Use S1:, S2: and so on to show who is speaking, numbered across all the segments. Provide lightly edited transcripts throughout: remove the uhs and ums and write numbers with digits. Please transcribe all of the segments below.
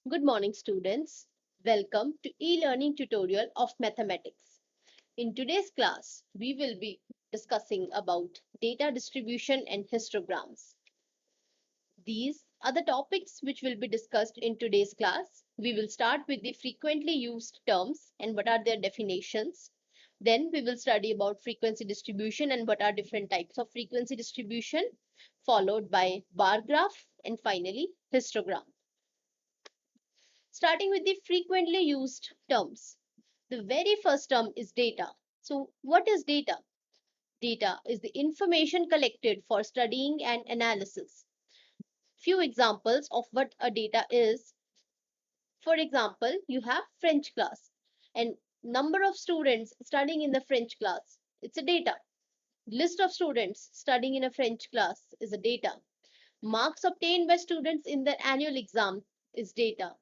S1: Good morning, students. Welcome to e-learning tutorial of mathematics. In today's class, we will be discussing about data distribution and histograms. These are the topics which will be discussed in today's class. We will start with the frequently used terms and what are their definitions. Then we will study about frequency distribution and what are different types of frequency distribution, followed by bar graph and finally histogram. Starting with the frequently used terms. The very first term is data. So, what is data? Data is the information collected for studying and analysis. Few examples of what a data is. For example, you have French class and number of students studying in the French class. It's a data. List of students studying in a French class is a data. Marks obtained by students in their annual exam is data.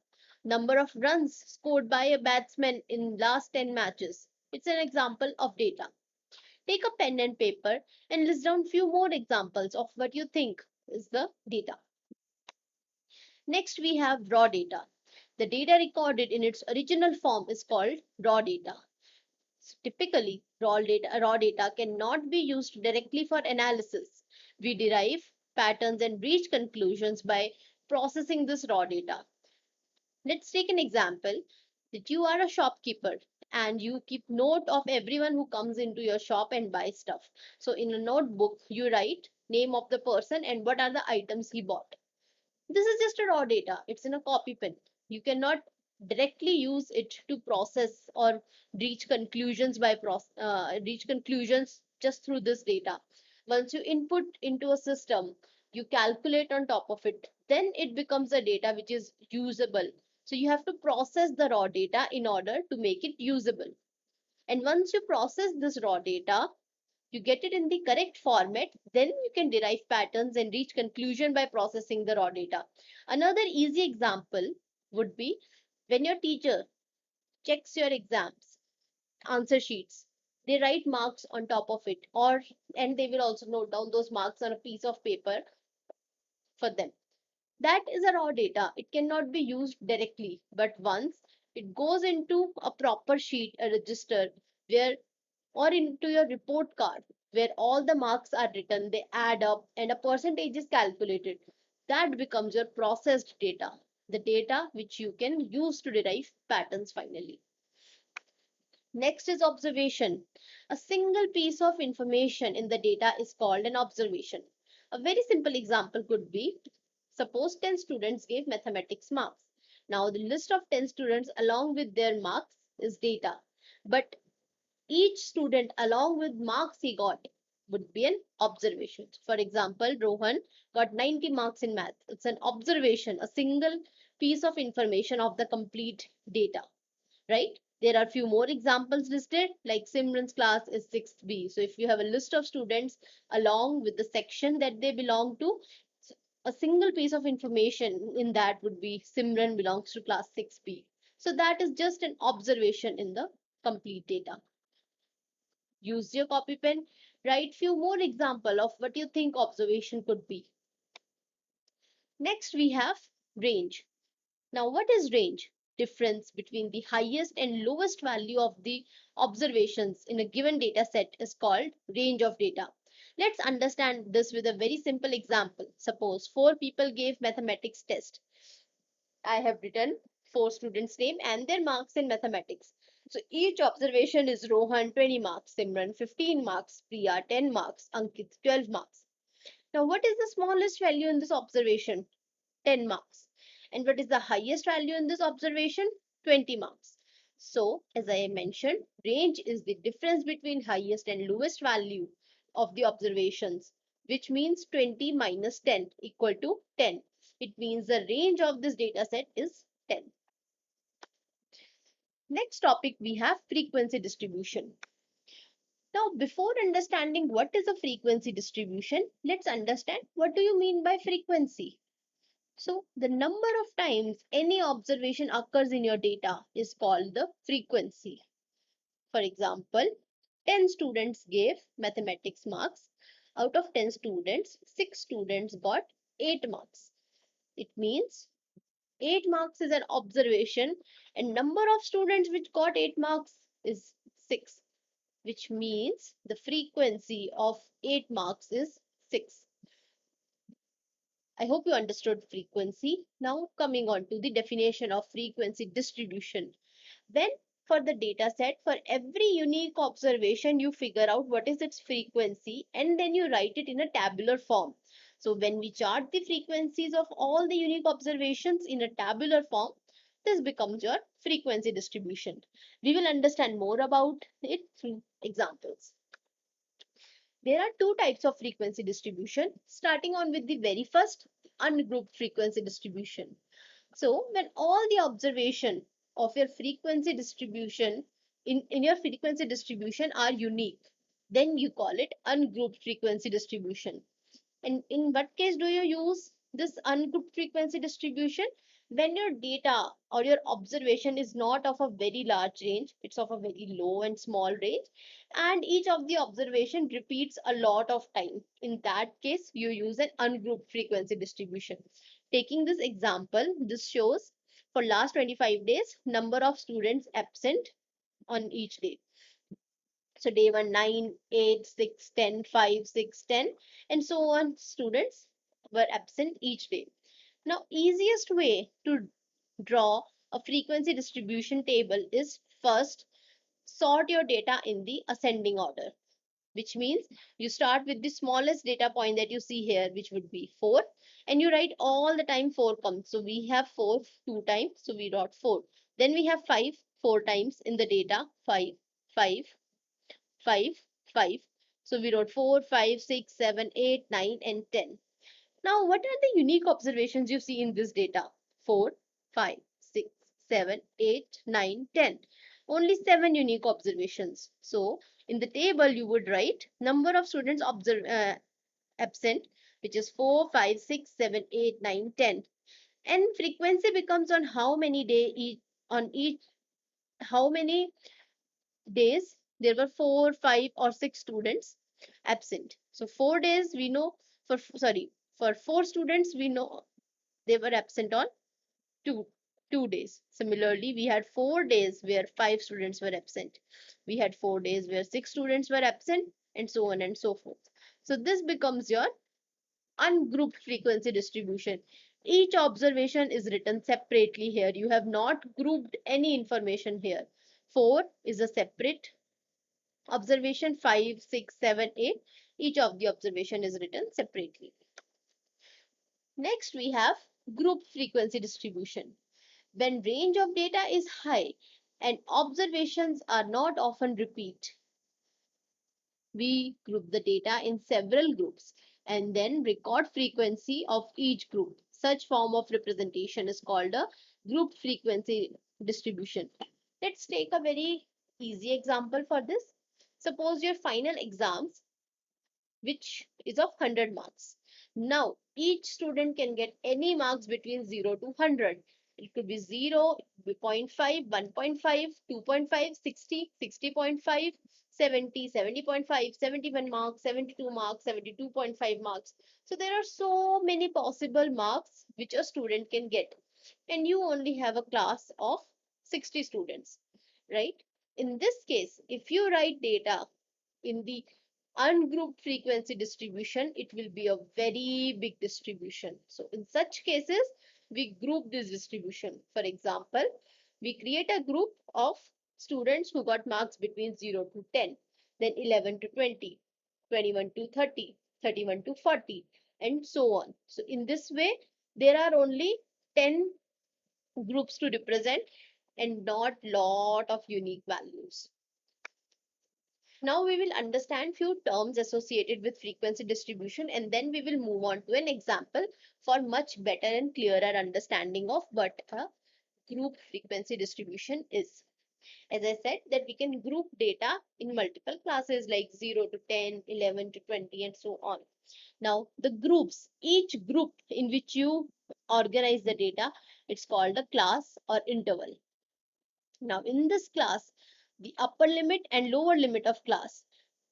S1: Number of runs scored by a batsman in last 10 matches. It's an example of data. Take a pen and paper and list down few more examples of what you think is the data. Next we have raw data. The data recorded in its original form is called raw data. Typically, raw data cannot be used directly for analysis. We derive patterns and reach conclusions by processing this raw data. Let's take an example that you are a shopkeeper and you keep note of everyone who comes into your shop and buys stuff. So in a notebook, you write name of the person and what are the items he bought. This is just a raw data. It's in a copy pen. You cannot directly use it to process or reach conclusions just through this data. Once you input into a system, you calculate on top of it, then it becomes a data which is usable. So you have to process the raw data in order to make it usable. And once you process this raw data, you get it in the correct format, then you can derive patterns and reach conclusion by processing the raw data. Another easy example would be when your teacher checks your exams answer sheets, they write marks on top of it, or and they will also note down those marks on a piece of paper for them. That is a raw data. It cannot be used directly, but once it goes into a proper sheet, a register, where or into your report card where all the marks are written, they add up and a percentage is calculated. That becomes your processed data, the data which you can use to derive patterns finally. Next is observation. A single piece of information in the data is called an observation. A very simple example could be suppose 10 students gave mathematics marks. Now the list of 10 students along with their marks is data. But each student along with marks he got would be an observation. For example, Rohan got 90 marks in math. It's an observation, a single piece of information of the complete data, right? There are few more examples listed, like Simran's class is 6B. So if you have a list of students along with the section that they belong to, a single piece of information in that would be Simran belongs to class 6B. So that is just an observation in the complete data. Use your copy pen, write few more example of what you think observation could be. Next we have range. Now what is range? Difference between the highest and lowest value of the observations in a given data set is called range of data. Let's understand this with a very simple example. Suppose four people gave mathematics test. I have written four students' name and their marks in mathematics. So each observation is Rohan 20 marks, Simran 15 marks, Priya 10 marks, Ankit 12 marks. Now what is the smallest value in this observation? 10 marks. And what is the highest value in this observation? 20 marks. So as I mentioned, range is the difference between highest and lowest value of the observations, which means 20 minus 10 equal to 10. It means the range of this data set is 10. Next topic we have frequency distribution. Now before understanding what is a frequency distribution, let's understand what do you mean by frequency. So the number of times any observation occurs in your data is called the frequency. For example, 10 students gave mathematics marks. Out of 10 students, 6 students got 8 marks. It means 8 marks is an observation, and number of students which got 8 marks is 6, which means the frequency of 8 marks is 6. I hope you understood frequency. Now coming on to the definition of frequency distribution. Then for the data set, for every unique observation, you figure out what is its frequency and then you write it in a tabular form. So when we chart the frequencies of all the unique observations in a tabular form, this becomes your frequency distribution. We will understand more about it through examples. There are two types of frequency distribution, starting on with the very first, ungrouped frequency distribution. So when all the observation of your frequency distribution in your frequency distribution are unique, then you call it ungrouped frequency distribution. And in what case do you use this ungrouped frequency distribution? When your data or your observation is not of a very large range, it's of a very low and small range, and each of the observation repeats a lot of time. In that case, you use an ungrouped frequency distribution. Taking this example, this shows for last 25 days, number of students absent on each day. So day 1, 9, 8, 6, 10, 5, 6, 10, and so on students were absent each day. Now, easiest way to draw a frequency distribution table is first sort your data in the ascending order, which means you start with the smallest data point that you see here, which would be 4, and you write all the time 4 comes. So we have 4 2 times, so we wrote 4. Then we have 5 4 times in the data, 5 5 5 5. So we wrote 4 5 6 7 8 9 and 10. Now what are the unique observations you see in this data? 4 5 6 7 8 9 10. Only 7 unique observations. So in the table you would write number of students absent, which is 4 5 6 7 8 9 10, and frequency becomes on how many how many days there were 4 5 or 6 students absent. So 4 days we know, for 4 students we know they were absent on two two days. Similarly, we had 4 days where 5 students were absent, we had 4 days where 6 students were absent, and so on and so forth. So this becomes your ungrouped frequency distribution. Each observation is written separately here. You have not grouped any information here. 4 is a separate observation, 5 6 7 8, each of the observation is written separately. Next we have group frequency distribution. When range of data is high and observations are not often repeat, we group the data in several groups and then record frequency of each group. Such form of representation is called a group frequency distribution. Let's take a very easy example for this. Suppose your final exams, which is of 100 marks. Now, each student can get any marks between 0 to 100. It could be 0, 0.5, 1.5, 2.5, 60, 60.5, 70, 70.5, 71 marks, 72 marks, 72.5 marks. So there are so many possible marks which a student can get. And you only have a class of 60 students, right? In this case, if you write data in the ungrouped frequency distribution, it will be a very big distribution. So in such cases, we group this distribution. For example, we create a group of students who got marks between 0 to 10, then 11 to 20, 21 to 30, 31 to 40, and so on. So in this way, there are only 10 groups to represent and not lot of unique values. Now we will understand few terms associated with frequency distribution, and then we will move on to an example for much better and clearer understanding of what a group frequency distribution is. As I said that we can group data in multiple classes like 0 to 10, 11 to 20 and so on. Now the groups, each group in which you organize the data, it's called a class or interval. Now in this class, the upper limit and lower limit of class,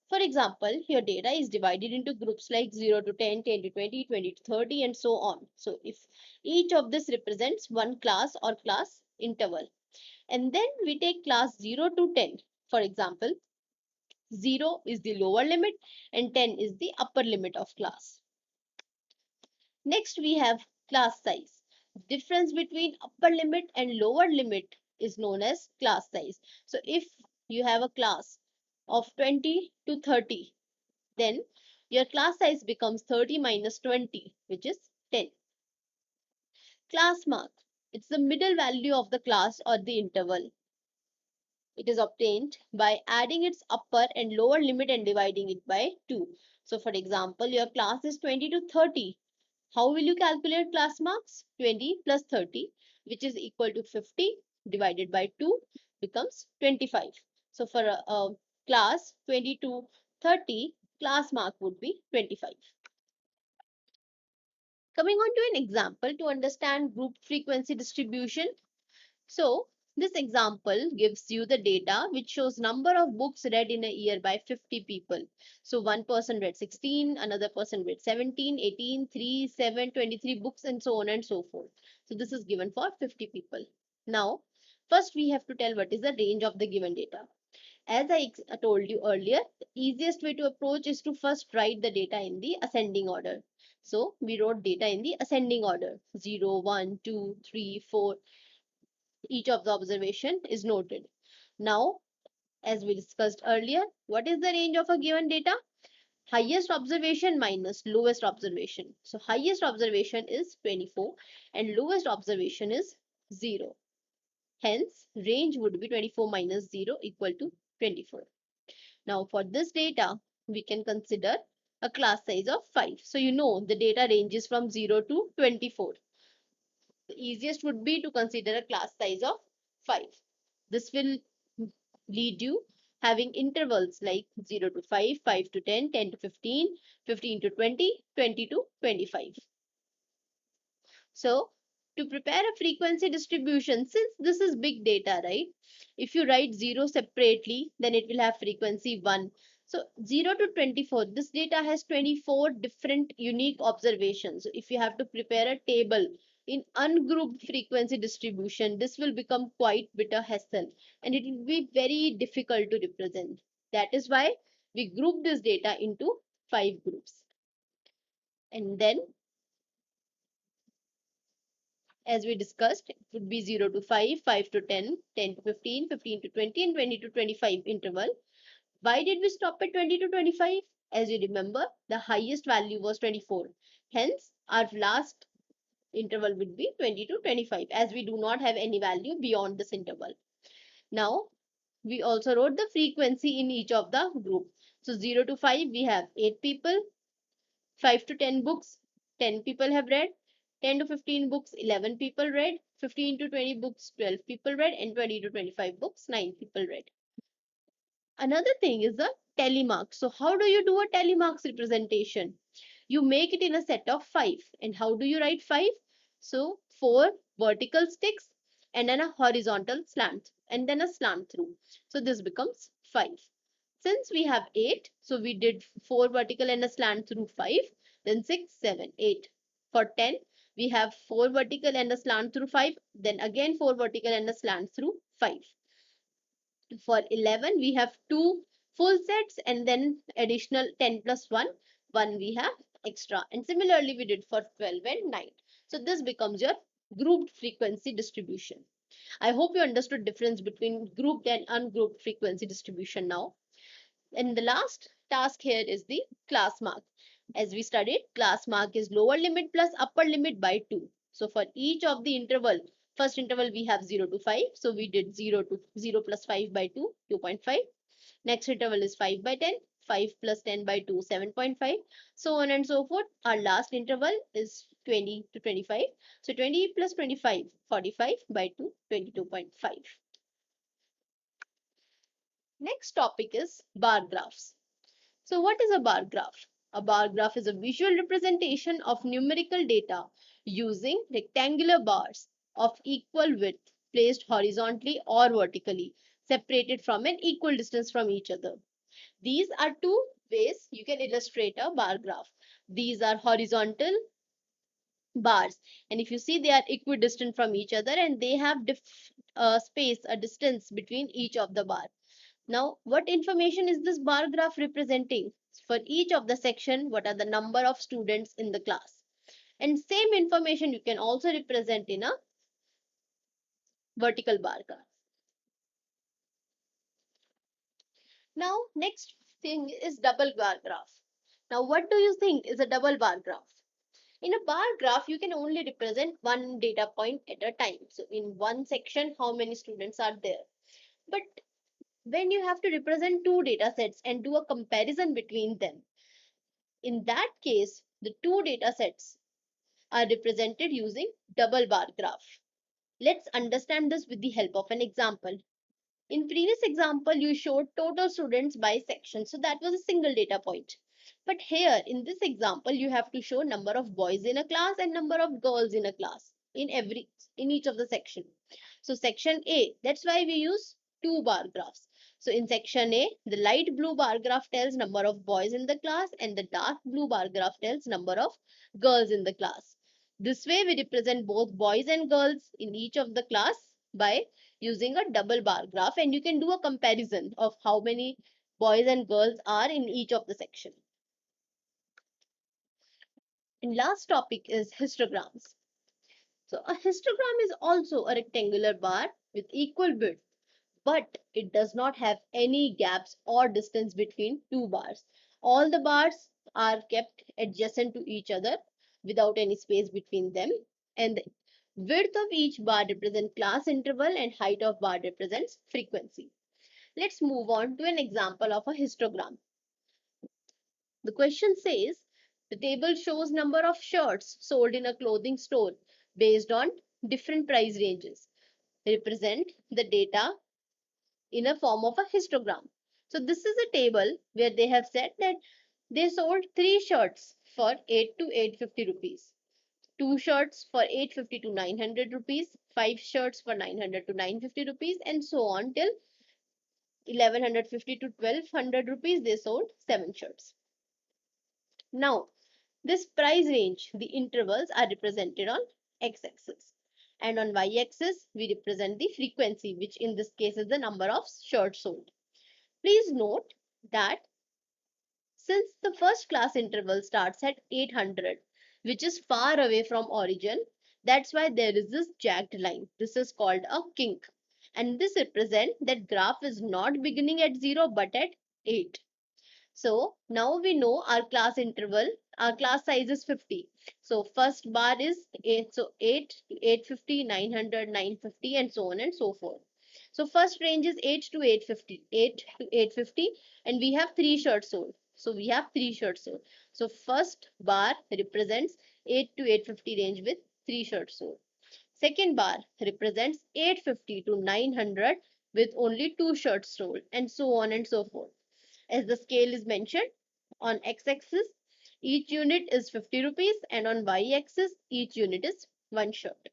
S1: For example, your data is divided into groups like 0 to 10, 10 to 20, 20 to 30, and so on. So if each of this represents one class or class interval, and then we take class 0 to 10. For example, 0 is the lower limit and 10 is the upper limit of class. Next, we have class size. Difference between upper limit and lower limit is known as class size. So if you have a class of 20 to 30, then your class size becomes 30 minus 20, which is 10. Class mark. It's the middle value of the class or the interval. It is obtained by adding its upper and lower limit and dividing it by 2. So for example, your class is 20 to 30. How will you calculate class marks? 20 plus 30, which is equal to 50, divided by 2 becomes 25. So for a class 20 to 30, class mark would be 25. Coming on to an example to understand group frequency distribution. So this example gives you the data which shows number of books read in a year by 50 people. So one person read 16, another person read 17, 18, 3, 7, 23 books, and so on and so forth. So this is given for 50 people. Now, first we have to tell what is the range of the given data. As I told you earlier, the easiest way to approach is to first write the data in the ascending order. So we wrote data in the ascending order: 0, 1, 2, 3, 4. Each of the observation is noted. Now, as we discussed earlier, what is the range of a given data? Highest observation minus lowest observation. So highest observation is 24 and lowest observation is 0. Hence, range would be 24 minus 0 equal to 24. Now, for this data, we can consider a class size of 5. So, you know the data ranges from 0 to 24. The easiest would be to consider a class size of 5. This will lead you having intervals like 0 to 5, 5 to 10, 10 to 15, 15 to 20, 20 to 25. So to prepare a frequency distribution, since this is big data, right? If you write 0 separately, then it will have frequency 1. So 0 to 24, this data has 24 different unique observations. So if you have to prepare a table in ungrouped frequency distribution, this will become quite bit a hassle and it will be very difficult to represent. That is why we group this data into 5 groups. And then, as we discussed, it would be 0 to 5, 5 to 10, 10 to 15, 15 to 20, and 20 to 25 interval. Why did we stop at 20 to 25? As you remember, the highest value was 24. Hence, our last interval would be 20 to 25, as we do not have any value beyond this interval. Now, we also wrote the frequency in each of the group. So 0 to 5, we have 8 people. 5 to 10 books, 10 people have read. 10 to 15 books, 11 people read. 15 to 20 books, 12 people read. And 20 to 25 books, 9 people read. Another thing is the telemark. So how do you do a telemarks representation? You make it in a set of 5. And how do you write 5? So 4 vertical sticks and then a horizontal slant and then a slant through. So this becomes 5. Since we have 8, so we did 4 vertical and a slant through 5, then 6, 7, 8. For 10, we have 4 vertical and a slant through 5, then again 4 vertical and a slant through 5. For 11, we have 2 full sets and then additional 10 plus 1, 1 we have extra. And similarly, we did for 12 and 9. So this becomes your grouped frequency distribution. I hope you understood difference between grouped and ungrouped frequency distribution now. And the last task here is the class mark. As we studied, class mark is lower limit plus upper limit by 2. So for each of the interval, first interval we have 0 to 5. So we did 0 to 0 plus 5 by 2, 2.5. Next interval is 5 by 10. 5 plus 10 by 2, 7.5. So on and so forth. Our last interval is 20 to 25. So 20 plus 25, 45 by 2, 22.5. Next topic is bar graphs. So what is a bar graph? A bar graph is a visual representation of numerical data using rectangular bars of equal width placed horizontally or vertically, separated from an equal distance from each other. These are two ways you can illustrate a bar graph. These are horizontal bars, and if you see, they are equidistant from each other and they have space, a distance between each of the bar. Now, what information is this bar graph representing? For each of the section, what are the number of students in the class? And same information you can also represent in a vertical bar graph. Now, next thing is double bar graph. Now, what do you think is a double bar graph? In a bar graph, you can only represent one data point at a time. So, in one section, how many students are there? But when you have to represent two data sets and do a comparison between them, in that case, the two data sets are represented using double bar graph. Let's understand this with the help of an example. In previous example, you showed total students by section. So that was a single data point. But here in this example, you have to show number of boys in a class and number of girls in a class in each of the section. So section A, that's why we use two bar graphs. So in section A, the light blue bar graph tells number of boys in the class and the dark blue bar graph tells number of girls in the class. This way we represent both boys and girls in each of the class by using a double bar graph, and you can do a comparison of how many boys and girls are in each of the section. And last topic is histograms. So a histogram is also a rectangular bar with equal width, but it does not have any gaps or distance between two bars. All the bars are kept adjacent to each other without any space between them, and the width of each bar represents class interval and height of bar represents frequency. Let's move on to an example of a histogram. The question says the table shows number of shirts sold in a clothing store based on different price ranges. Represent the data in a form of a histogram. So this is a table where they have said that they sold 3 shirts for 8 to 850 rupees, 2 shirts for 850 to 900 rupees, 5 shirts for 900 to 950 rupees, and so on till 1150 to 1200 rupees. They sold 7 shirts. Now, this price range, the intervals are represented on x-axis, and on y-axis we represent the frequency, which in this case is the number of shirts sold. Please note that since the first class interval starts at 800, which is far away from origin, that's why there is this jagged line. This is called a kink, and this represents that graph is not beginning at 0 but at 8. So now we know our class interval, our class size is 50. So first bar is 8, so 8 to 850, 900, 950, and so on and so forth. So first range is 8 to 850, 8 to 850, and we have 3 shirts sold. So we have 3 shirts sold. So first bar represents 8 to 850 range with 3 shirts sold. Second bar represents 850 to 900 with only 2 shirts sold, and so on and so forth. As the scale is mentioned, on x-axis each unit is 50 rupees and on y-axis each unit is 1 shirt.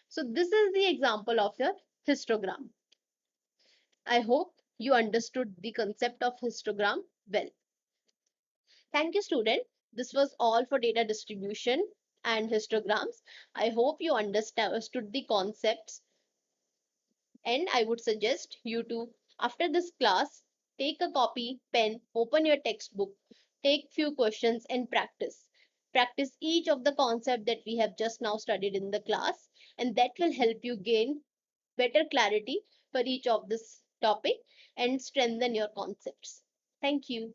S1: So this is the example of your histogram. I hope you understood the concept of histogram well. Thank you, student. This was all for data distribution and histograms. I hope you understood the concepts, and I would suggest you to, after this class, take a copy, pen, open your textbook, take few questions and practice. Practice each of the concept that we have just now studied in the class, and that will help you gain better clarity for each of this topic and strengthen your concepts. Thank you.